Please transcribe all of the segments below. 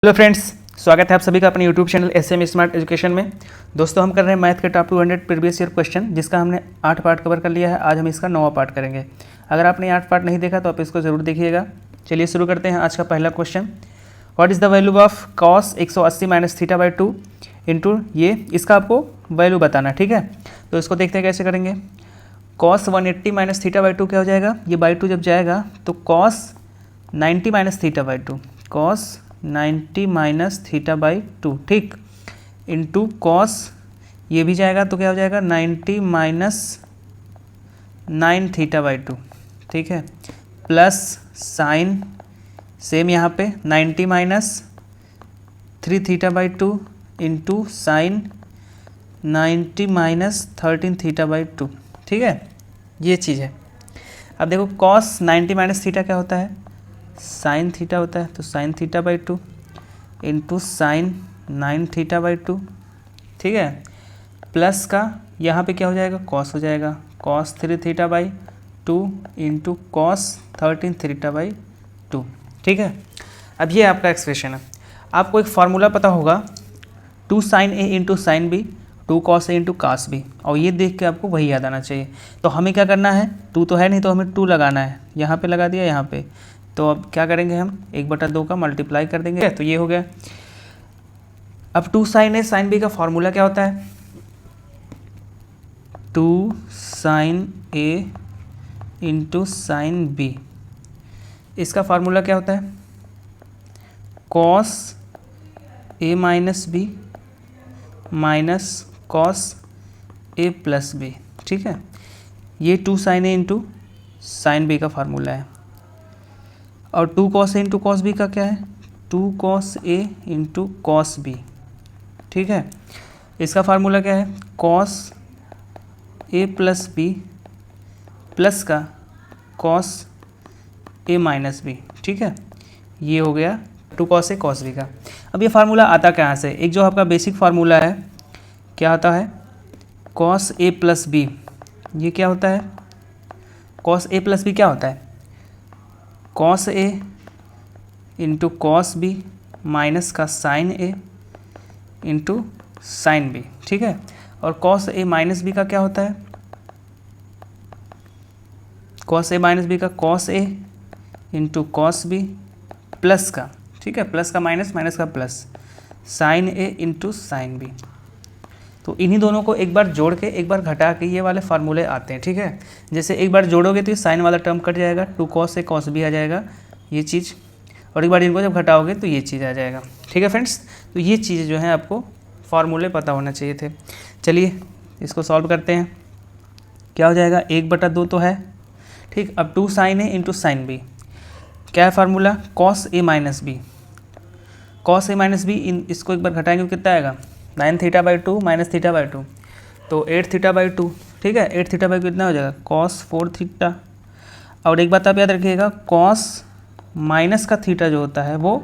Hello friends, स्वागत है आप सभी का अपने YouTube channel SM smart education में। दोस्तों, हम कर रहे हैं मैथ के टॉप 200 प्रीवियस ईयर क्वेश्चन, जिसका हमने 8 पार्ट कवर कर लिया है। आज हम इसका 9वां पार्ट करेंगे। अगर आपने 8 पार्ट नहीं देखा तो आप इसको ज़रूर देखिएगा। चलिए शुरू करते हैं आज का पहला question. What is the value of cos 180 minus theta by 2 into ये, इसका आपको वैल्यू बताना, ठीक है। तो इसको देखते हैं कैसे करेंगे। कॉस 180 माइनस थीटा बाई 2 क्या हो जाएगा, ये बाई 2 जब जाएगा तो cos 90 minus theta by 2, cos 90 minus theta by 2, ठीक, इंटू कॉस ये भी जाएगा तो क्या हो जाएगा 90 माइनस 9 थीटा बाई 2, ठीक है, प्लस साइन सेम यहाँ पे 90 minus 3 theta by 2 into sine 90 minus 13 theta by 2, ठीक है, ये चीज़ है। अब देखो कॉस 90 माइनस थीटा क्या होता है, साइन थीटा होता है, तो sine theta by 2 into sine 9 theta by 2, ठीक है, प्लस का यहाँ पे क्या हो जाएगा, कॉस हो जाएगा, cos 3 theta by 2 into cos 13 theta by 2, ठीक है। अब ये आपका एक्सप्रेशन है। आपको एक फार्मूला पता होगा 2 sign A into sine B 2 cos A into cos B, और ये देख के आपको वही याद आना चाहिए। तो हमें क्या करना है, 2 तो है नहीं तो हमें 2 लगाना है, यहाँ पे लगा दिया यहाँ पे। तो अब क्या करेंगे, हम 1/2 का मल्टीप्लाई कर देंगे, तो ये हो गया। अब 2 साइन ए साइन बी का फॉर्मूला क्या होता है, 2 साइन ए इंटू साइन बी, इसका फार्मूला क्या होता है, cos A minus B minus cos A plus B, ठीक है। ये 2 साइन ए इंटू साइन बी का फार्मूला है। और 2 cos A into cos B का क्या है, 2 cos A into cos B, ठीक है। इसका फार्मूला क्या है, cos A plus B plus का कॉस ए माइनस बी, ठीक है। ये हो गया 2 कॉस ए कॉस बी का। अब ये फार्मूला आता कहाँ से, एक जो आपका बेसिक फार्मूला है क्या आता है, कॉस ए प्लस बी, ये क्या होता है, कॉस ए प्लस बी क्या होता है, cos A into cos B minus का साइन ए इंटू साइन बी, ठीक है। और कॉस ए माइनस बी का क्या होता है, कॉस ए माइनस बी का cos A into cos B plus का, ठीक है, प्लस का माइनस, माइनस का प्लस, साइन ए इंटू साइन बी। तो इन्हीं दोनों को एक बार जोड़ के एक बार घटा के ये वाले फार्मूले आते हैं, ठीक है। जैसे एक बार जोड़ोगे तो ये साइन वाला टर्म कट जाएगा, 2 कॉस ए कॉस बी आ जाएगा ये चीज़, और एक बार इनको जब घटाओगे तो ये चीज़ आ जाएगा, ठीक है फ्रेंड्स। तो ये चीज़ जो है आपको फार्मूले पता होना चाहिए थे। चलिए इसको सॉल्व करते हैं। क्या हो जाएगा, 1/2 तो है, ठीक। अब 2 साइन ए इंटू साइन बी, क्या है formula, cos A minus B, cos A minus B, इसको एक बार घटाएंगे तो कितना आएगा, 9 theta by 2 minus theta by 2, तो 8 थीटा बाई 2, ठीक है। 8 थीटा बाई कितना हो जाएगा, कॉस 4 थीटा। और एक बात आप याद रखिएगा, कॉस माइनस का थीटा जो होता है वो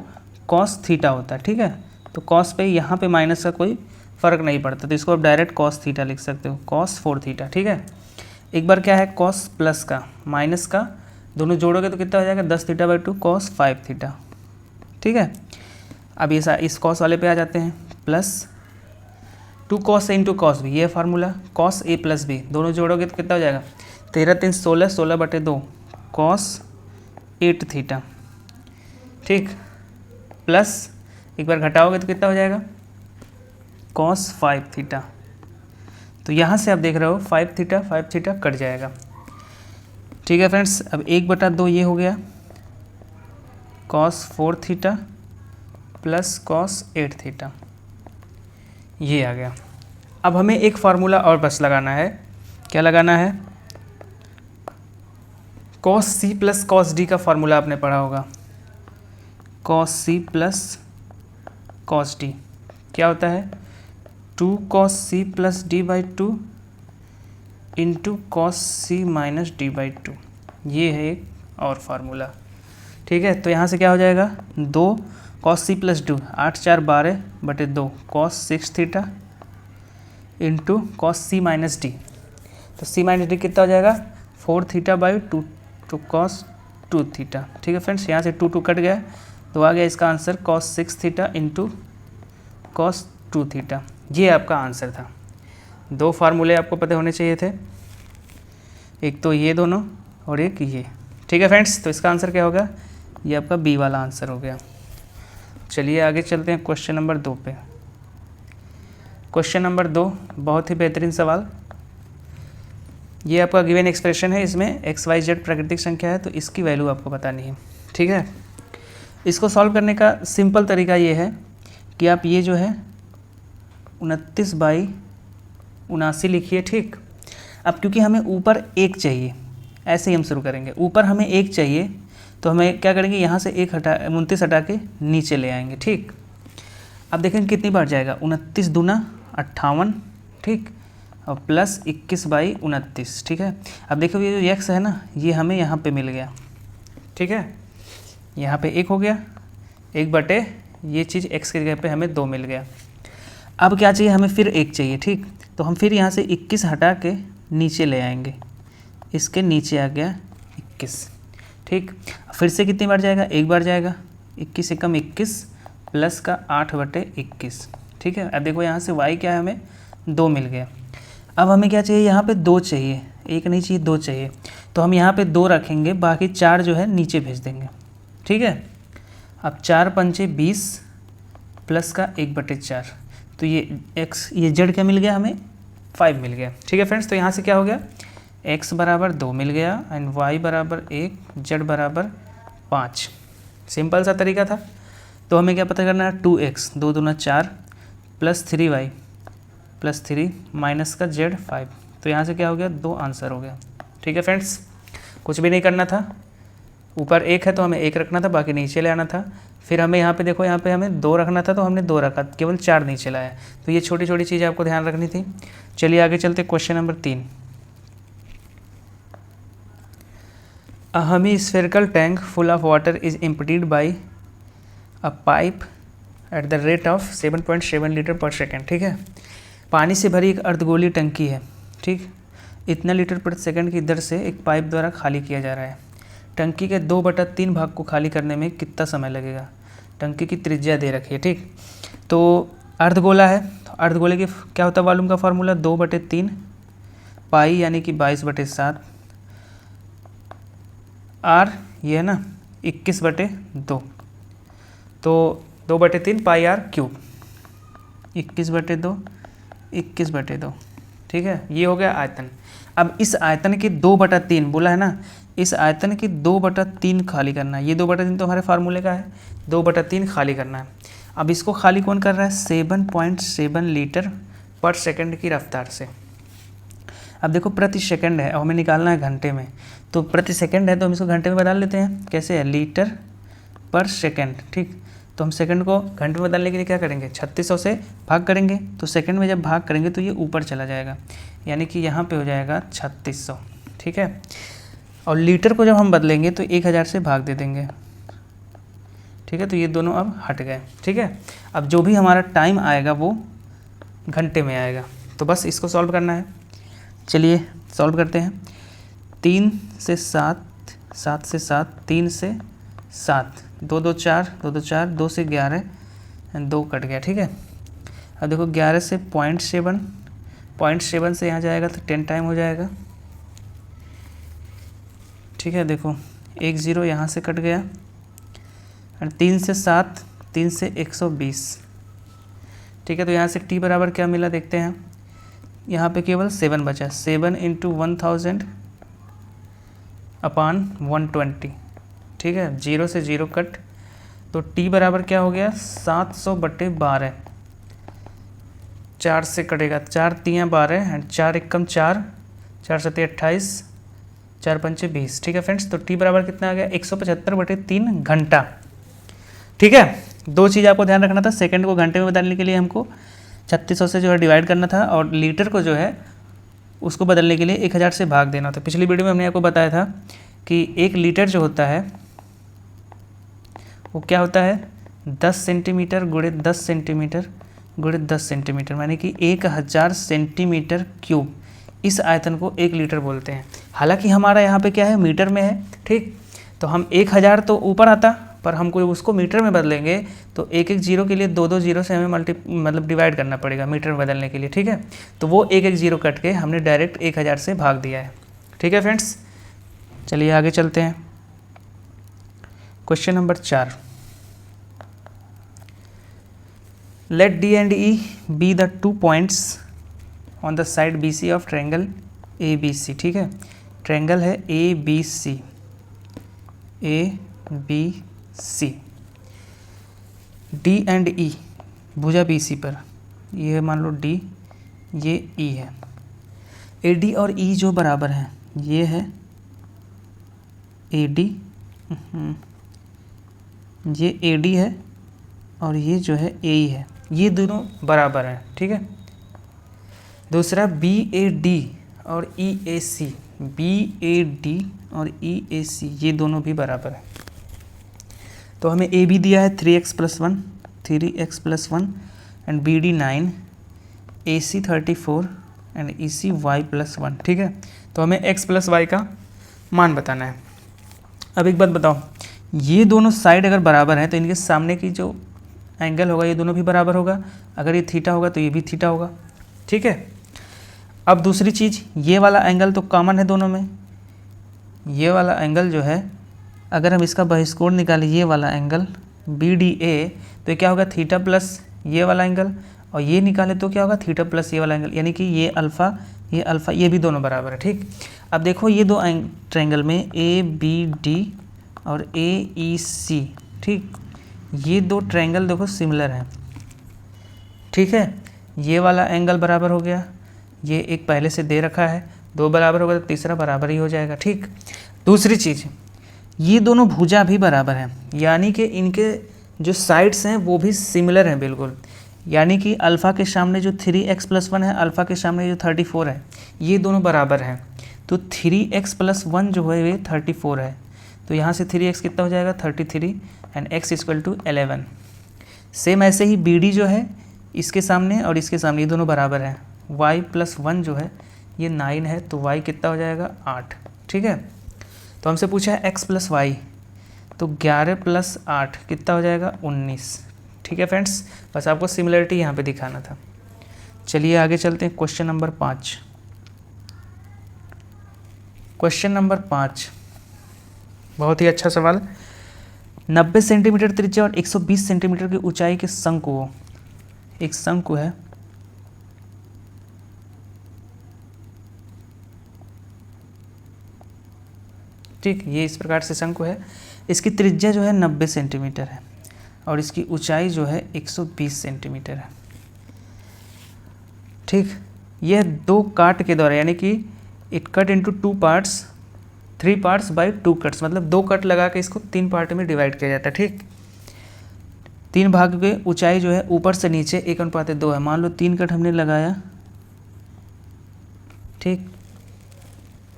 कॉस थीटा होता है, ठीक है। तो कॉस पे यहाँ पे माइनस का कोई फ़र्क नहीं पड़ता, तो इसको आप डायरेक्ट कॉस थीटा लिख सकते हो, कॉस 4 थीटा, ठीक है। एक बार क्या है, कॉस प्लस का माइनस का, दोनों जोड़ोगे तो कितना हो जाएगा, 10 थीटा बाई 2 कॉस 5 थीटा, ठीक है। अब ये इस कॉस वाले पे आ जाते हैं, plus 2 cos A into cos B, ये formula, cos A plus B, दोनों जोड़ोगे तो कितना हो जाएगा, 13 3 16, 16/2 कॉस 8 थीटा, ठीक, प्लस एक बार घटाओगे तो कितना हो जाएगा, कॉस 5 थीटा। तो यहाँ से आप देख रहे हो 5 थीटा कट जाएगा, ठीक है फ्रेंड्स। अब 1/2 ये हो गया, cos 4 theta plus cos 8 theta, ये आ गया। अब हमें एक फार्मूला और बस लगाना है, क्या लगाना है, cos C plus cos D का फार्मूला आपने पढ़ा होगा, cos C plus cos D क्या होता है, 2 cos C plus D by 2 into cos C minus D by 2, ये है एक और फार्मूला, ठीक है। तो यहाँ से क्या हो जाएगा, 2 cos C plus 2, 8 4 12/2 cos 6 theta into cos C minus D, तो सी माइनस डी कितना हो जाएगा, 4 थीटा बाई 2 तो कॉस 2 थीटा, ठीक है फ्रेंड्स। यहाँ से 2 2 कट गया तो आ गया इसका answer cos 6 theta into cos 2 theta. ये आपका आंसर था। दो फार्मूले आपको पता होने चाहिए थे, एक तो ये दोनों और एक ये। ठीक है फ्रेंड्स, तो इसका आंसर क्या होगा, ये आपका बी वाला आंसर हो गया। चलिए आगे चलते हैं क्वेश्चन नंबर 2 पे। क्वेश्चन नंबर 2 बहुत ही बेहतरीन सवाल। ये आपका गिवन एक्सप्रेशन है, इसमें एक्स वाई जेड प्राकृतिक संख्या है, तो इसकी वैल्यू आपको बतानी है। ठीक है, इसको सॉल्व करने का सिंपल तरीका ये है कि आप ये जो है 29/79 लिखिए। ठीक, अब क्योंकि हमें ऊपर 1 चाहिए, ऐसे ही हम शुरू करेंगे। ऊपर हमें 1 चाहिए तो हमें क्या करेंगे, यहाँ से 29 हटा के नीचे ले आएंगे। ठीक, अब देखेंगे कितनी बार जाएगा, 29 दूना 58, ठीक, और प्लस 21/29। ठीक है, अब देखो ये जो x है ना, ये हमें यहाँ पे मिल गया। ठीक है, यहाँ पे 1 हो गया, 1 बटे ये चीज़ x की जगह पे हमें 2 मिल गया। अब क्या चाहिए, हमें फिर 1 चाहिए। ठीक, तो हम फिर यहाँ से 21 हटा के नीचे ले आएंगे, इसके नीचे आ गया 21। ठीक, फिर से कितनी बार जाएगा, 1 बार जाएगा, 21 एकम 21 प्लस का 8/21। ठीक है, अब देखो यहाँ से y क्या है, हमें 2 मिल गया। अब हमें क्या चाहिए, यहाँ पे 2 चाहिए, 1 नहीं चाहिए, 2 चाहिए, तो हम यहाँ पे 2 रखेंगे, बाकी 4 जो है नीचे भेज देंगे। ठीक है, अब 4 पंचे 20 प्लस का 1/4, तो ये x ये z क्या मिल गया, हमें 5 मिल गया। ठीक है फ्रेंड्स, तो यहाँ से क्या हो गया, x बराबर 2 मिल गया एंड y बराबर 1, z बराबर 5। सिंपल सा तरीका था। तो हमें क्या पता करना है, 2x 2 दूना 4 प्लस 3y प्लस 3 माइनस का z 5। तो यहाँ से क्या हो गया, 2 आंसर हो गया। ठीक है फ्रेंड्स, कुछ भी नहीं करना था, ऊपर 1 है तो हमें 1 रखना था, बाकी नीचे ले आना था। फिर हमें यहाँ पे देखो, यहाँ पे हमें 2 रखना था तो हमने 2 रखा, केवल 4 नीचे लाया। तो ये छोटी छोटी चीज़ें आपको ध्यान रखनी थी। चलिए आगे चलते question number 3। A hemispherical tank full of water is emptied by a pipe at the rate of 7.7 litre पर सेकेंड। ठीक है, पानी से भरी एक अर्धगोलीय टंकी है। ठीक, इतना लीटर प्रति सेकंड की दर से एक पाइप द्वारा खाली किया जा रहा है। टंकी के 2/3 भाग को खाली करने में कितना समय लगेगा। टंकी की त्रिज्या दे रखी है। ठीक, तो अर्धगोला है, तो अर्धगोले की क्या होता है, वॉल्यूम का फार्मूला 2/3 पाई यानी कि 22/7 आर, ये है ना 21/2, तो 2/3 पाई आर क्यूब, 21/2 21/2। ठीक है, ये हो गया आयतन। अब इस आयतन के 2/3 बोला है ना, इस आयतन की 2/3 खाली करना है। ये 2/3 तो हमारे फार्मूले का है, 2/3 खाली करना है। अब इसको खाली कौन कर रहा है, 7.7 लीटर पर सेकंड की रफ्तार से। अब देखो प्रति सेकंड है और हमें निकालना है घंटे में, तो प्रति सेकंड है तो हम इसको घंटे में बदल लेते हैं। कैसे है, लीटर पर सेकंड। ठीक, तो हम सेकंड को घंटे में बदलने के लिए क्या करेंगे, 3600 से भाग करेंगे, तो सेकंड में जब भाग करेंगे तो ये ऊपर चला जाएगा, यानी कि यहाँ पे हो जाएगा 3600। ठीक है, और लीटर को जब हम बदलेंगे तो 1000 से भाग दे देंगे। ठीक है, तो ये दोनों अब हट गए। ठीक है, अब जो भी हमारा टाइम आएगा वो घंटे में आएगा, तो बस इसको सॉल्व करना है। चलिए सॉल्व करते हैं। 3 से 7, 7 से 7, 3 से 7, 2 2 4, 2 2 4, 2 से 11 एंड 2 कट गया। ठीक है, अब देखो 11 से 0.7, 0.7 से यहाँ जाएगा तो 10 टाइम हो जाएगा। ठीक है, देखो 1 0 यहाँ से कट गया और 3 से 7, 3 से 120। ठीक है, तो यहाँ से t बराबर क्या मिला देखते हैं। यहाँ पे केवल 7 बचा, 7 × 1000 अपान 120। ठीक है, 0 से 0 कट, तो t बराबर क्या हो गया, 700/12। 4 से कटेगा, 4 3 12 एंड 4 एकम 4, 4 7 28, 4 पंचे 20। ठीक है फ्रेंड्स, तो t बराबर कितना आ गया, 175/3 घंटा। ठीक है, दो चीज़ आपको ध्यान रखना था, सेकंड को घंटे में बदलने के लिए हमको 3600 से जो है डिवाइड करना था, और लीटर को जो है उसको बदलने के लिए 1000 से भाग देना था। पिछली वीडियो में हमने आपको बताया था कि 1 लीटर जो होता है वो क्या होता है, 10 सेंटीमीटर गुणे 10 सेंटीमीटर गुणे 10 सेंटीमीटर, यानी कि 1000 सेंटीमीटर क्यूब। इस आयतन को 1 लीटर बोलते हैं। हालांकि हमारा यहाँ पे क्या है, मीटर में है। ठीक, तो हम 1000 तो ऊपर आता, पर हमको उसको मीटर में बदलेंगे तो एक एक जीरो के लिए दो दो जीरो से हमें मतलब डिवाइड करना पड़ेगा मीटर में बदलने के लिए, ठीक है। तो वो एक एक जीरो कट के हमने डायरेक्ट 1000 से भाग दिया है, ठीक है फ्रेंड्स। चलिए आगे चलते हैं। Question number 4, let D and E be the 2 points on the side B C of triangle A B C, ठीक है। ट्रायंगल है A B C, A B C, D and E भुजा बी सी पर, ये मान लो डी, ये ई है। A D और ई जो बराबर हैं, ये है ए डी, ये ए डी है और ये जो है ए ई है, ये दोनों बराबर हैं, ठीक है। दूसरा बी ए डी और ई ए सी, बी ए डी और ई ए सी ये दोनों भी बराबर हैं। तो हमें ए बी दिया है 3x + 1, 3x + 1 and B D 9, A C 34 and E C y + 1, ठीक है। तो हमें x + y का मान बताना है। अब एक बात बताओ, ये दोनों साइड अगर बराबर हैं तो इनके सामने की जो एंगल होगा ये दोनों भी बराबर होगा। अगर ये थीटा होगा तो ये भी थीटा होगा, ठीक है। अब दूसरी चीज़, ये वाला एंगल तो कॉमन है दोनों में, ये वाला एंगल जो है अगर हम इसका बहिष्कोण निकालें, ये वाला एंगल बी डी ए, तो क्या होगा थीटा प्लस ये वाला एंगल, और ये निकाले तो क्या होगा थीटा प्लस ये वाला एंगल, यानी कि ये अल्फ़ा ये भी दोनों बराबर है, ठीक। अब देखो ये दो ट्रायंगल में ए बी डी और ए ई सी, ठीक, ये दो ट्रायंगल देखो सिमिलर हैं, ठीक है। ये वाला एंगल बराबर हो गया, ये एक पहले से दे रखा है, दो बराबर होगा तो तीसरा बराबर ही हो जाएगा, ठीक। दूसरी चीज़, ये दोनों भुजा भी बराबर हैं, यानी कि इनके जो साइड्स हैं वो भी सिमिलर हैं बिल्कुल, यानी कि अल्फ़ा के सामने जो 3x + 1 है, अल्फ़ा के सामने जो 34 है, ये दोनों बराबर हैं। तो 3x + 1 जो है ये 34 है, तो यहाँ से 3x कितना हो जाएगा 33 एंड x = 11। सेम ऐसे ही बी डी जो है इसके सामने और इसके सामने ये दोनों बराबर हैं, y + 1 जो है ये 9 है, तो y कितना हो जाएगा 8, ठीक है। तो हमसे पूछा है x + y, तो 11 + 8 कितना हो जाएगा 19, ठीक है फ्रेंड्स। बस आपको सिमिलरिटी यहाँ पे दिखाना था। चलिए आगे चलते हैं। क्वेश्चन नंबर 5, क्वेश्चन नंबर 5 बहुत ही अच्छा सवाल। 90 सेंटीमीटर त्रिज्या और 120 सेंटीमीटर की ऊंचाई के शंकु, एक शंकु है, ठीक, ये इस प्रकार से शंकु है। इसकी त्रिज्या जो है 90 सेंटीमीटर है और इसकी ऊंचाई जो है 120 सेंटीमीटर है, ठीक। यह दो काट के द्वारा, यानी कि it cut into 2 parts, 3 parts bye 2 cuts, मतलब 2 कट लगा के इसको 3 पार्ट में डिवाइड किया जाता है, ठीक। 3 भाग के ऊंचाई जो है ऊपर से नीचे 1:2 है। मान लो 3 कट हमने लगाया, ठीक,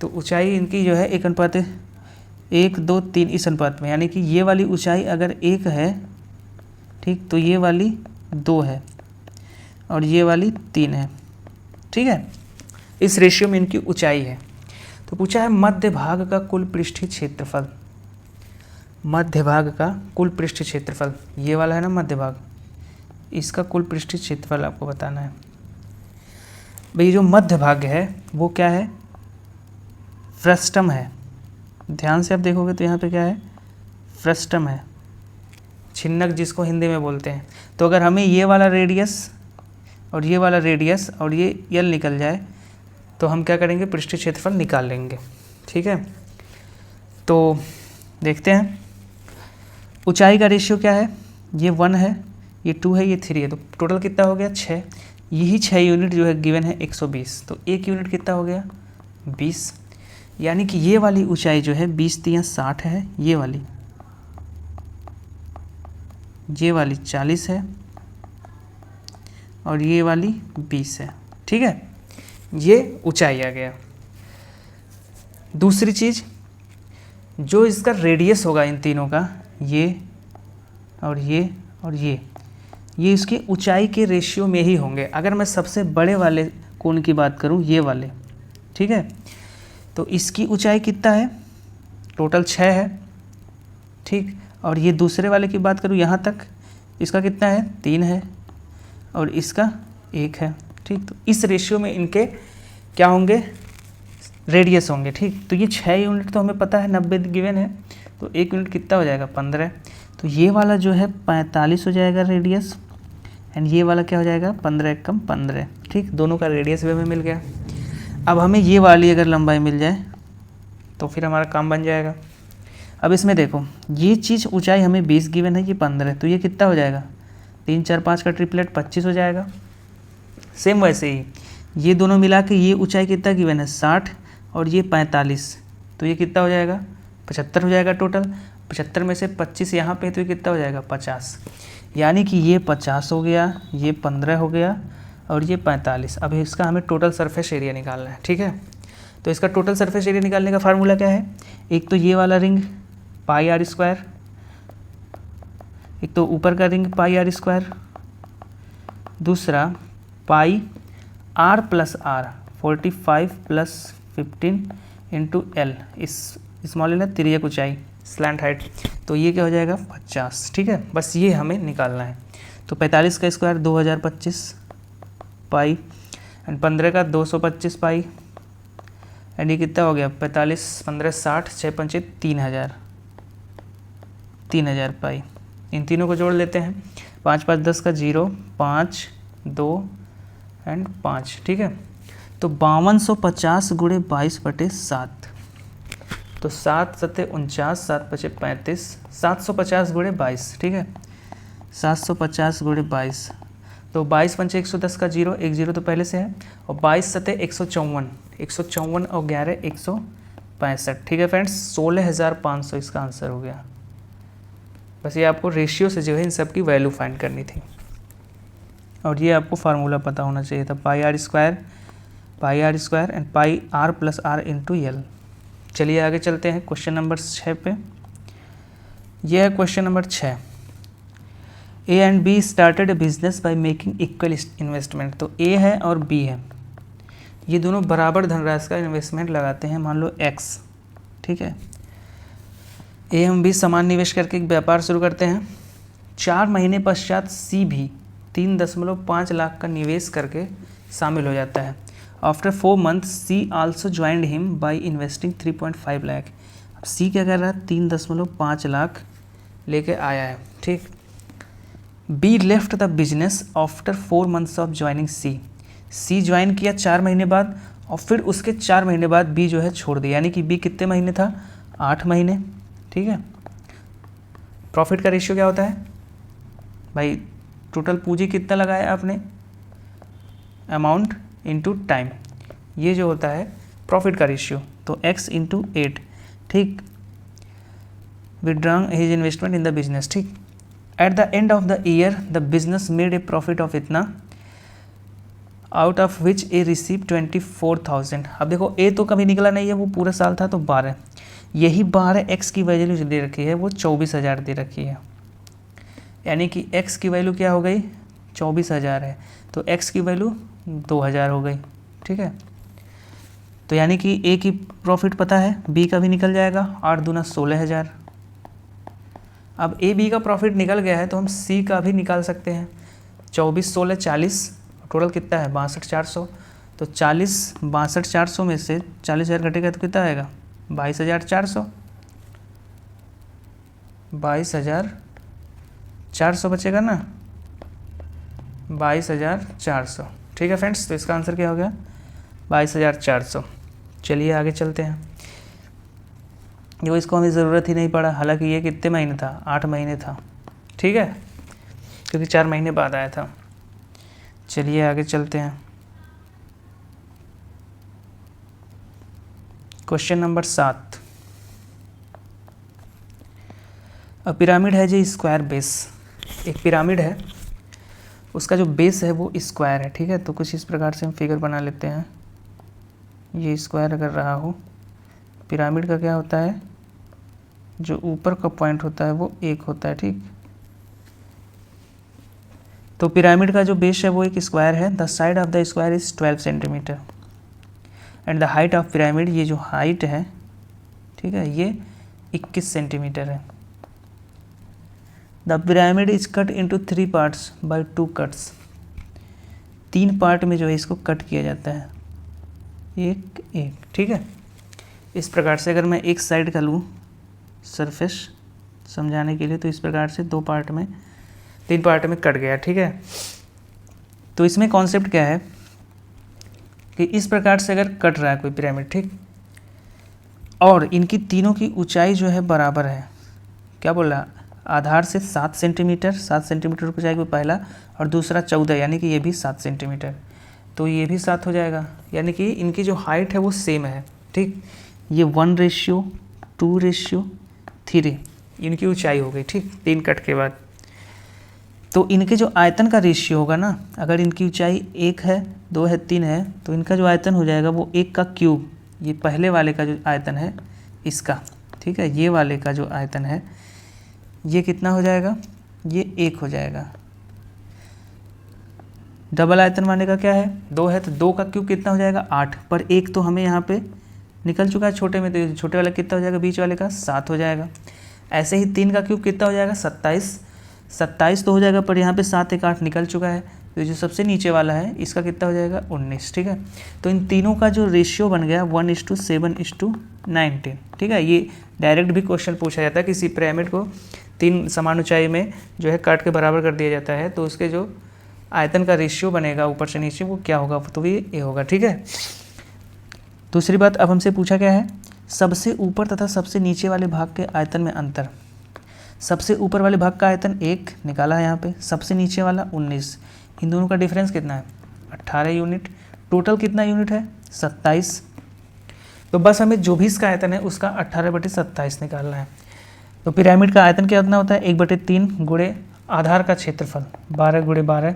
तो ऊंचाई इनकी जो है 1:1, 2, 3 इस अनुपात में, यानी कि ये वाली ऊंचाई अगर 1 है, ठीक, तो ये वाली 2 है और ये वाली 3 है, ठीक है। इस रेशियो में इनकी ऊंचाई है। तो पूछा है मध्य भाग का कुल पृष्ठीय क्षेत्रफल, मध्य भाग का कुल पृष्ठीय क्षेत्रफल, ये वाला है ना मध्य भाग, इसका कुल पृष्ठीय क्षेत्रफल आपको बताना है। भाई जो मध्य भाग है वो क्या है, फ्रस्टम है। ध्यान से आप देखोगे तो यहाँ पे क्या है, फ्रस्टम है, छिन्नक जिसको हिंदी में बोलते हैं। तो अगर हमें ये वाला रेडियस और ये वाला रेडियस और ये यल निकल जाए तो हम क्या करेंगे, पृष्ठीय क्षेत्रफल निकाल लेंगे, ठीक है। तो देखते हैं ऊंचाई का रेशियो क्या है, ये 1 है, ये 2 है, ये 3 है, तो टोटल कितना हो गया 6। यही 6 यूनिट जो है गिवन है 120, तो 1 यूनिट कितना हो गया 20, यानी कि ये वाली ऊंचाई जो है 20 × 60 है, ये वाली 40 है और ये वाली 20 है, ठीक है। ये ऊंचाई आ गया। दूसरी चीज़, जो इसका रेडियस होगा इन तीनों का, ये और ये और ये इसकी ऊंचाई के रेशियो में ही होंगे। अगर मैं सबसे बड़े वाले कोण की बात करूं, ये वाले, ठीक है, तो इसकी ऊंचाई कितना है, टोटल 6 है, ठीक। और ये दूसरे वाले की बात करूँ यहाँ तक, इसका कितना है 3 है और इसका 1 है। ठीक, तो इस रेशियो में इनके क्या होंगे, रेडियस होंगे। ठीक, तो ये 6 यूनिट तो हमें पता है, 90 गिवन है, तो 1 यूनिट कितना हो जाएगा 15। तो ये वाला जो है 45 हो जाएगा रेडियस, एंड ये वाला क्या हो जाएगा 15 कम 15। ठीक, दोनों का रेडियस भी हमें मिल गया। अब हमें ये वाली अगर लंबाई मिल जाए तो फिर हमारा काम बन जाएगा। अब इसमें देखो, ये चीज़ ऊंचाई हमें 20 गिवन है, ये 15, तो ये कितना हो जाएगा 3 4 5 का ट्रिपलेट 25 हो जाएगा। सेम वैसे ही ये दोनों मिला के ये ऊंचाई कितना गिवन है 60 और ये 45, तो ये कितना हो जाएगा 75 हो जाएगा टोटल। 75 में से 25 यहाँ पे, तो ये कितना हो जाएगा 50, यानी कि ये 50 हो गया, ये 15 हो गया और ये 45। अब इसका हमें टोटल सरफेस एरिया निकालना है। ठीक है, तो इसका टोटल सरफेस एरिया निकालने का फार्मूला क्या है, एक तो ये वाला रिंग पाई आर स्क्वायर, एक तो ऊपर का रिंग पाई आर स्क्वायर, दूसरा pi R plus R 45 plus 15 into L, इस स्मॉल एल है तिर्यक ऊंचाई स्लैंट हाइट, तो ये क्या हो जाएगा 50। ठीक है, बस ये हमें निकालना है। तो 45 का स्क्वायर 2025 पाई एंड 15 का 225 पाई एंड ये कितना हो गया 45 15 60 6 5 3000 पाई। इन तीनों को जोड़ लेते हैं, 5 5 10 का 0 5 2 एंड 5। ठीक है, तो 5250 गुणे 22/7, तो 7 7 49 7 5 35, 750 गुणे 22। ठीक है, 750 गुणे 22, तो 22 पंचे 110 का 0 1 0 तो पहले से है, और 22 सते 154 और 11 165। ठीक है फ्रेंड्स, 16,500 इसका आंसर हो गया। बस ये आपको रेशियो से जो है इन सब की वैल्यू फाइंड करनी थी, और ये आपको फार्मूला पता होना चाहिए था, pi R square and pi R plus R into L. चलिए आगे चलते हैं क्वेश्चन नंबर 6 पे। यह है question number 6। A and be started A business by making equal investment. तो ए है और बी है, ये दोनों बराबर धनराशि का इन्वेस्टमेंट लगाते हैं, मान लो एक्स। ठीक है, ए एवं बी समान निवेश करके एक व्यापार शुरू करते हैं। 4 महीने पश्चात सी भी 3.5 लाख का निवेश करके शामिल हो जाता है। After 4 month C also joined him by investing 3.5 lakh. अब सी क्या कर रहा है 3.5 लाख लेके आया है। ठीक, B left the business after 4 months of joining C. C join किया 4 महीने बाद, और फिर उसके 4 महीने बाद बी जो है छोड़ दिया, यानी कि बी कितने महीने था 8 महीने। ठीक है, प्रॉफिट का रेशियो क्या होता है भाई, टोटल पूंजी कितना लगाया आपने, अमाउंट इंटू टाइम, ये जो होता है प्रॉफिट का रेशियो, तो x इंटू 8। ठीक, withdrawing his investment in the business. ठीक, at the end of the year the business made a profit of इतना, out of which A receive 24,000। अब देखो ए तो कभी निकला नहीं है, वो पूरा साल था, तो 12, यही 12 एक्स की वैल्यू जो दे रखी है वो 24,000 दे रखी है, यानी कि एक्स की वैल्यू क्या हो गई 24,000 है, तो एक्स की वैल्यू 2,000 हो गई। ठीक है, तो यानी कि ए की प्रॉफिट पता है, बी का भी निकल जाएगा, 8 दूना 16,000। अब ए बी का प्रॉफिट निकल गया है तो हम सी का भी निकाल सकते हैं, 24 16 40, टोटल कितना है 62,400, तो 62,400 में से 40,000 घटेगा तो कितना आएगा 22,400, 22,400 बचेगा ना, 22,400। ठीक है फ्रेंड्स, तो इसका आंसर क्या हो गया 22,400। चलिए आगे चलते हैं। जो इसको हमें ज़रूरत ही नहीं पड़ा, हालांकि ये कितने महीने था 8 महीने था। ठीक है, क्योंकि 4 महीने बाद आया था। चलिए आगे चलते हैं। Question number 7। अ पिरामिड है जो स्क्वायर बेस, एक पिरामिड है, उसका जो बेस है वो स्क्वायर है। ठीक है, तो कुछ इस प्रकार से हम फिगर बना लेते हैं। ये स्क्वायर अगर रहा हो, पिरामिड का क्या होता है, जो ऊपर का पॉइंट होता है वो 1 होता है। ठीक, तो पिरामिड का जो बेस है वो एक स्क्वायर है। The side of the square is 12 centimetre and the height of pyramid, ये जो हाइट है, ठीक है, ये 21 सेंटीमीटर है। The pyramid is cut into 3 parts bye 2 cuts. 3 part में जो है इसको कट किया जाता है, एक एक, ठीक है। इस प्रकार से अगर मैं एक साइड का लूँ सरफेस समझाने के लिए, तो इस प्रकार से 2 पार्ट में 3 पार्ट में कट गया, ठीक है। तो इसमें कॉन्सेप्ट क्या है कि इस प्रकार से अगर कट रहा है कोई पिरामिड, ठीक, और इनकी तीनों की ऊंचाई जो है बराबर है, क्या बोल रहा, आधार से 7 सेंटीमीटर, 7 सेंटीमीटर ऊंचाई को पहला, और दूसरा 14, यानी कि ये भी 7 सेंटीमीटर, तो ये भी 7 हो जाएगा, यानी कि इनकी जो हाइट है वो सेम है, ठीक। ये 1:2:3 इनकी ऊंचाई हो गई, ठीक, 3 कट के बाद। तो इनके जो आयतन का रेशियो होगा ना, अगर इनकी ऊंचाई 1 है, 2 है, 3 है, तो इनका जो आयतन हो जाएगा वो 1 का क्यूब, ये पहले वाले का जो आयतन है इसका, ठीक है, ये वाले का जो आयतन है ये कितना हो जाएगा, ये 1 हो जाएगा। डबल आयतन माने का क्या है, 2 है, तो 2 का क्यूब कितना हो जाएगा, 8, पर 1 तो हमें यहाँ पे निकल चुका है छोटे में, तो छोटे वाला कितना हो जाएगा, बीच वाले का 7 हो जाएगा। ऐसे ही 3 का क्यूब कितना हो जाएगा, 27 तो हो जाएगा, पर यहाँ पे 7 1 8 निकल चुका है, तो जो सबसे नीचे वाला है इसका कितना हो जाएगा, 19, ठीक है। तो इन तीनों का जो रेशियो बन गया 1:7:19, ठीक है। ये डायरेक्ट भी क्वेश्चन पूछा जाता है, किसी पिरामिड को 3 समान ऊंचाई में जो है काट के बराबर कर दिया जाता है, तो उसके जो आयतन का रेशियो बनेगा ऊपर से नीचे वो क्या होगा, तो ये होगा, ठीक है। दूसरी बात, अब हमसे पूछा क्या है, सबसे ऊपर तथा सबसे नीचे वाले भाग के आयतन में अंतर। सबसे ऊपर वाले भाग का आयतन 1 निकाला है यहाँ पे, सबसे नीचे वाला 19, इन दोनों का डिफरेंस कितना है, 18 यूनिट। टोटल कितना यूनिट है, 27। तो बस हमें जो भी इसका आयतन है उसका 18/27 निकालना है। तो पिरामिड का आयतन कितना होता है, 1/3 गुणे आधार का क्षेत्रफल 12 × 12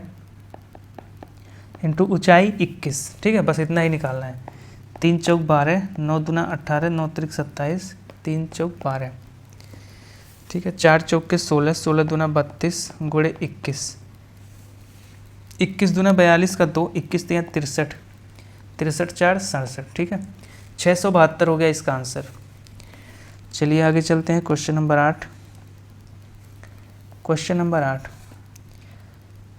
इंटू ऊंचाई 21, ठीक है, बस इतना ही निकालना है। 3 चौक 12, 9 दूना 18, 9 त्रिक 27, 3 चौक 12, ठीक है, 4 चौक के 16, 16 दूना 32 गुणे 21, 21 दूना 42 का 2, 21 3 63, 63 4 67, ठीक है, 672 हो गया इसका आंसर। चलिए आगे चलते हैं, क्वेश्चन नंबर 8। क्वेश्चन नंबर 8,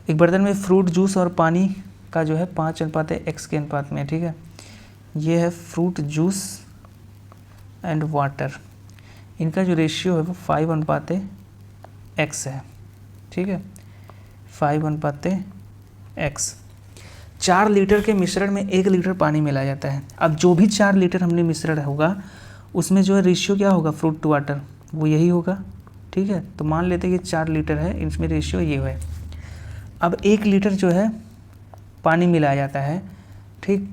एक बर्तन में फ्रूट जूस और पानी का जो है 5:x के अनुपात में, ठीक है। ये है फ्रूट जूस एंड वाटर, इनका जो रेशियो है वो 5:x है, ठीक है, 5:x। 4 लीटर के मिश्रण में 1 लीटर पानी मिलाया जाता है। अब जो भी 4 लीटर हमने मिश्रण होगा उसमें जो है रेशियो क्या होगा, फ्रूट टू वाटर, वो यही होगा, ठीक है। तो मान लेते हैं कि 4 लीटर है, इसमें रेशियो ये है। अब 1 लीटर जो है पानी मिलाया जाता है, ठीक।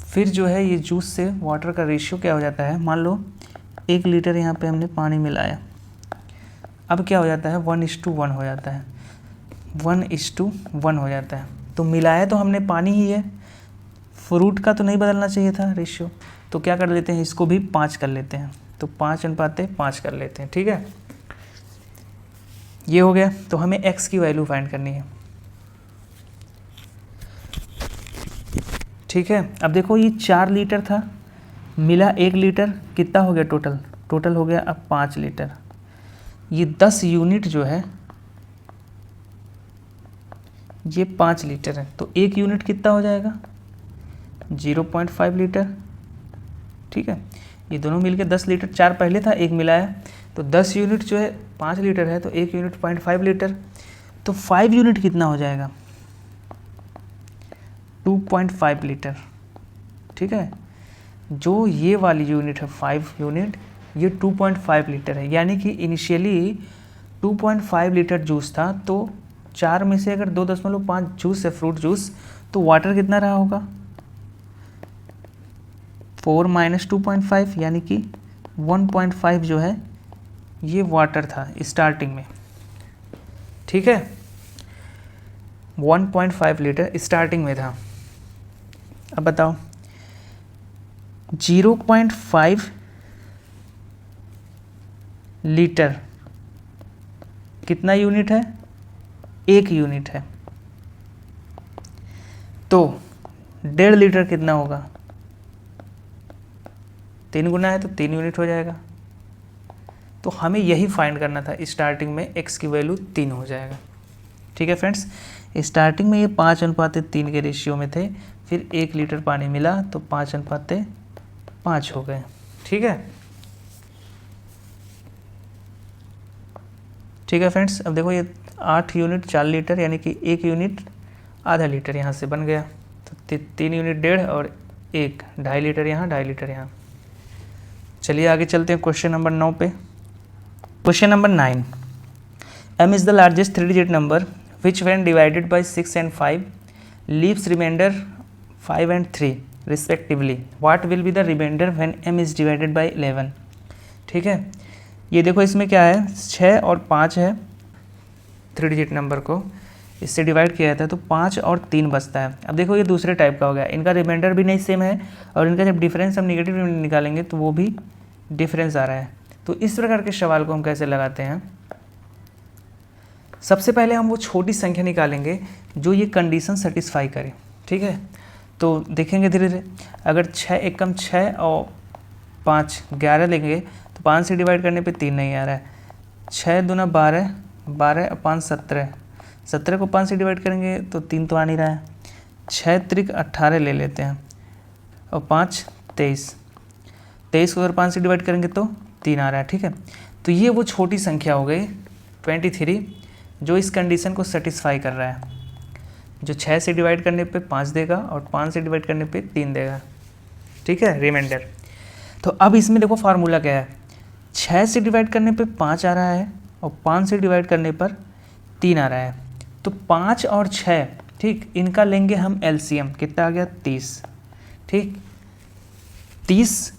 फिर जो है ये जूस से वाटर का रेशियो क्या हो जाता है, मान लो 1 लीटर यहाँ पे हमने पानी मिलाया, अब क्या हो जाता है, 1:1 हो जाता है, 1:1 हो जाता है। तो मिलाया तो हमने पानी ही है, फ्रूट का तो नहीं बदलना चाहिए था रेशियो, तो क्या कर लेते हैं, इसको भी 5 कर लेते हैं, तो 5:5 कर लेते हैं, ठीक है। ये हो गया। तो हमें x की वैल्यू फाइंड करनी है, ठीक है। अब देखो ये 4 लीटर था, मिला 1 लीटर, कितना हो गया टोटल हो गया अब 5 लीटर। ये 10 यूनिट जो है ये 5 लीटर है, तो 1 यूनिट कितना हो जाएगा, 0.5 लीटर, ठीक है। ये दोनों मिलके 10 लीटर, 4 पहले था, 1 मिलाया, तो 10 यूनिट जो है 5 लीटर है, तो 1 यूनिट 0.5 लीटर, तो 5 यूनिट कितना हो जाएगा, 2.5 लीटर, ठीक है। जो ये वाली यूनिट है 5 यूनिट, ये 2.5 लीटर है, यानी कि इनिशियली 2.5 लीटर जूस था, तो 4 में से अगर 2.5 जूस है फ्रूट जूस, तो वाटर कितना रहा होगा, 4 - 2.5, यानी कि 1.5 जो है ये वाटर था स्टार्टिंग में, ठीक है। 1.5 लीटर स्टार्टिंग में था। अब बताओ 0.5 लीटर कितना यूनिट है, 1 यूनिट है, तो 1.5 लीटर कितना होगा, 3 गुना है तो 3 यूनिट हो जाएगा। तो हमें यही फाइंड करना था। स्टार्टिंग में x की वैल्यू 3 हो जाएगा। ठीक है फ्रेंड्स, स्टार्टिंग में ये 5:3 के रेशियो में थे, फिर 1 लीटर पानी मिला तो 5:5 हो गए। ठीक है, ठीक है फ्रेंड्स। अब देखो ये 8 यूनिट 4 लीटर यानी कि 1 यूनिट आधा लीटर यहाँ से बन गया, तो 3 यूनिट 1.5 और 1 2.5 लीटर यहाँ 2.5 लीटर यहाँ। चलिए आगे चलते हैं क्वेश्चन नंबर 9 पे। Question number 9, m is the largest 3 digit number which when divided by 6 and 5 leaves reminder 5 and 3 respectively, what will be the reminder when m is divided by 11। ठीक है, ये देखो इसमें क्या है, 6 और 5 है, 3 डिजिट नंबर को इससे डिवाइड किया जाता है तो 5 और 3 बचता है। अब देखो ये दूसरे टाइप का हो गया, इनका रिमाइंडर भी नहीं सेम है और इनका जब डिफरेंस हम निगेटिव निकालेंगे तो वो भी डिफरेंस आ रहा है। तो इस प्रकार के सवाल को हम कैसे लगाते हैं, सबसे पहले हम वो छोटी संख्या निकालेंगे जो ये कंडीशन सेटिस्फाई करे। ठीक है, तो देखेंगे धीरे धीरे, अगर 6 एकम 6 और 5 11 लेंगे तो 5 से डिवाइड करने पे 3 नहीं आ रहा है, 6 दूना 12, 12 और 5 17, 17 को 5 से डिवाइड करेंगे तो 3 तो आ नहीं रहा है, 6 त्रिक 18 ले लेते हैं और 5 23, 23 को अगर 5 से डिवाइड करेंगे तो 3 आ रहा है। ठीक है, तो ये वो छोटी संख्या हो गई 23 जो इस कंडीशन को सेटिस्फाई कर रहा है, जो 6 से डिवाइड करने पे 5 देगा और 5 से डिवाइड करने पे 3 देगा। ठीक है, रिमाइंडर। तो अब इसमें देखो फार्मूला क्या है, 6 से डिवाइड करने पे 5 आ रहा है और 5 से डिवाइड करने पर 3 आ रहा है, तो 5 और 6, ठीक, इनका लेंगे हम एलसीएम, कितना आ गया 30। ठीक, 30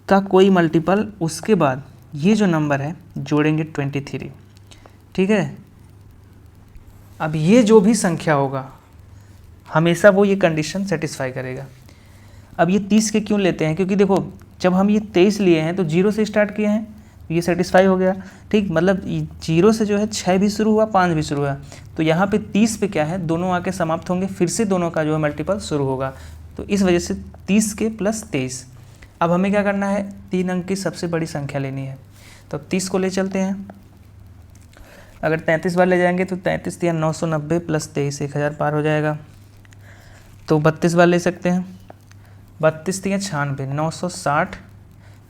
का कोई मल्टीपल, उसके बाद ये जो नंबर है जोड़ेंगे 23। ठीक है, अब ये जो भी संख्या होगा हमेशा वो ये कंडीशन सेटिस्फाई करेगा। अब ये 30 के क्यों लेते हैं, क्योंकि देखो जब हम ये 23 लिए हैं तो 0 से स्टार्ट किए हैं, ये सेटिस्फाई हो गया। ठीक, मतलब 0 से जो है 6 भी शुरू हुआ 5 भी शुरू हुआ, तो यहाँ पे 30 पे क्या है, दोनों आके समाप्त होंगे, फिर से दोनों का जो है मल्टीपल शुरू होगा, तो इस वजह से 30 के प्लस 23। अब हमें क्या करना है, 3 अंक की सबसे बड़ी संख्या लेनी है, तो 30 को ले चलते हैं। अगर 33 बार ले जाएंगे तो 33 या 990 प्लस 23 1000 पार हो जाएगा। तो 32 बार ले सकते हैं, 32 या 96 960,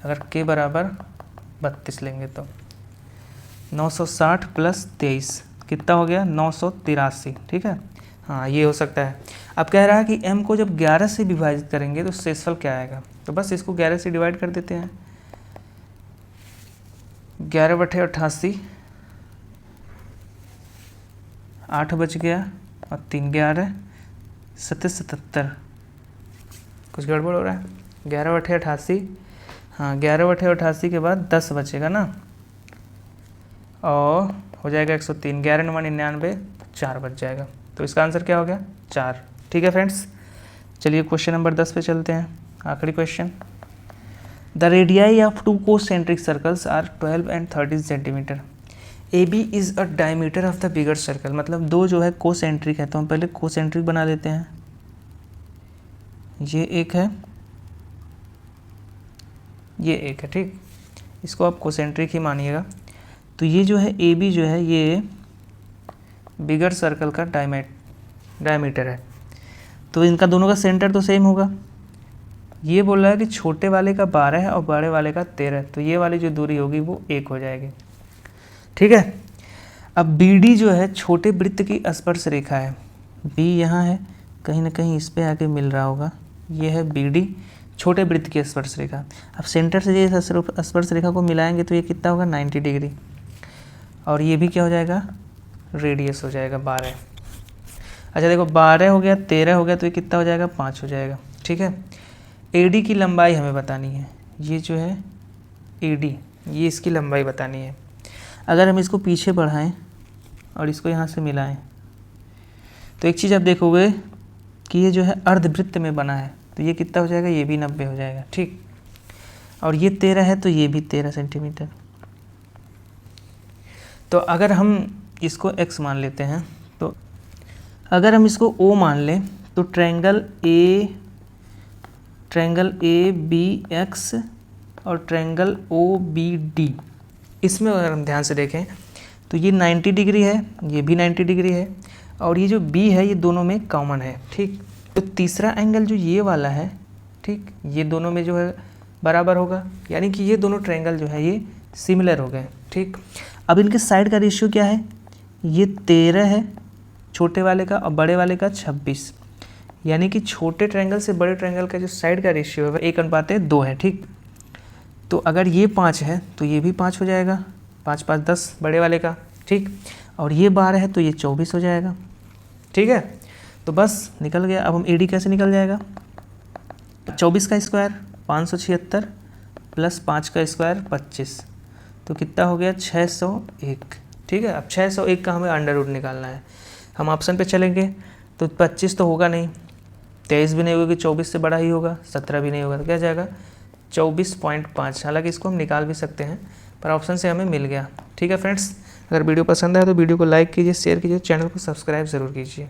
अगर के बराबर 32 लेंगे तो 960 प्लस 23 कितना हो गया 983। ठीक है, हाँ ये हो सकता है। अब कह रहा है कि m को जब 11 से विभाजित करेंगे तो शेषफल क्या आएगा, तो बस इसको 11 से डिवाइड कर देते हैं, 11/88, 8 बच गया और 3 11 77, कुछ गड़बड़ हो रहा है, 11/88, हाँ 11/88 के बाद 10 बचेगा ना, और हो जाएगा 103, 11 9 99, 4 बच जाएगा, तो इसका आंसर क्या हो गया 4। ठीक है फ्रेंड्स, चलिए क्वेश्चन नंबर 10 पे चलते हैं, आखिरी question. The radii of 2 concentric circles are 12 and 13 centimetre, A B is a diameter of the bigger circle, मतलब दो जो है कोसेंट्रिक है, तो हम पहले कोसेंट्रिक बना लेते हैं, ये एक है, ये एक है। ठीक, इसको आप कोसेंट्रिक ही मानिएगा। तो ये जो है ए बी जो है ये बिगर सर्कल का डायमीटर है, तो इनका दोनों का सेंटर तो सेम होगा। ये बोल रहा है कि छोटे वाले का 12 है और बड़े वाले का 13, तो ये वाली जो दूरी होगी वो 1 हो जाएगी। ठीक है, अब बी डी जो है छोटे वृत्त की स्पर्श रेखा है, बी यहाँ है, कहीं ना कहीं इस पे आके मिल रहा होगा, ये है बी डी छोटे वृत्त की स्पर्श रेखा। अब सेंटर से ये स्पर्श रेखा को मिलाएंगे तो ये कितना होगा 90 डिग्री, और ये भी क्या हो जाएगा रेडियस हो जाएगा 12। अच्छा देखो 12 हो गया 13 हो गया, तो ये कितना हो जाएगा 5 हो जाएगा। ठीक है, ए डी की लंबाई हमें बतानी है, ये जो है ए डी ये इसकी लंबाई बतानी है। अगर हम इसको पीछे बढ़ाएं और इसको यहाँ से मिलाएं तो एक चीज़ आप देखोगे कि ये जो है अर्धवृत्त में बना है, तो ये कितना हो जाएगा, ये भी 90 हो जाएगा। ठीक, और ये 13 है तो ये भी 13 सेंटीमीटर। तो अगर हम इसको x मान लेते हैं, तो अगर हम इसको O मान लें तो ट्रायंगल ए बी एक्स और ट्रायंगल ओ बी डी इसमें अगर हम ध्यान से देखें तो ये 90 डिग्री है, ये भी 90 डिग्री है, और ये जो बी है ये दोनों में कॉमन है। ठीक, तो तीसरा एंगल जो ये वाला है, ठीक, ये दोनों में जो है बराबर होगा, यानी कि ये दोनों ट्रायंगल जो है ये सिमिलर हो गए। ठीक, अब इनके साइड का रेशियो क्या है, ये 13 है छोटे वाले का और बड़े वाले का 26, यानी कि छोटे ट्रायंगल से बड़े ट्रायंगल का जो साइड का रेशियो है वह 1:2 है। ठीक, तो अगर ये 5 है तो ये भी 5 हो जाएगा, 5 5 10 बड़े वाले का। ठीक, और ये 12 है तो ये 24 हो जाएगा। ठीक है, तो बस निकल गया। अब हम AD कैसे निकल जाएगा, 24 का स्क्वायर 576 प्लस 5 का स्क्वायर 25, तो कितना हो गया 601। ठीक है, अब 601 का हमें अंडर रूट निकालना है। हम ऑप्शन पे चलेंगे तो 25 तो होगा नहीं, 23 भी नहीं होगा, 24 से बड़ा ही होगा, 17 भी नहीं होगा, तो क्या जाएगा 24.5। हालांकि इसको हम निकाल भी सकते हैं पर ऑप्शन से हमें मिल गया। ठीक है फ्रेंड्स, अगर वीडियो पसंद आए तो वीडियो को लाइक कीजिए, शेयर कीजिए, चैनल को सब्सक्राइब ज़रूर कीजिए।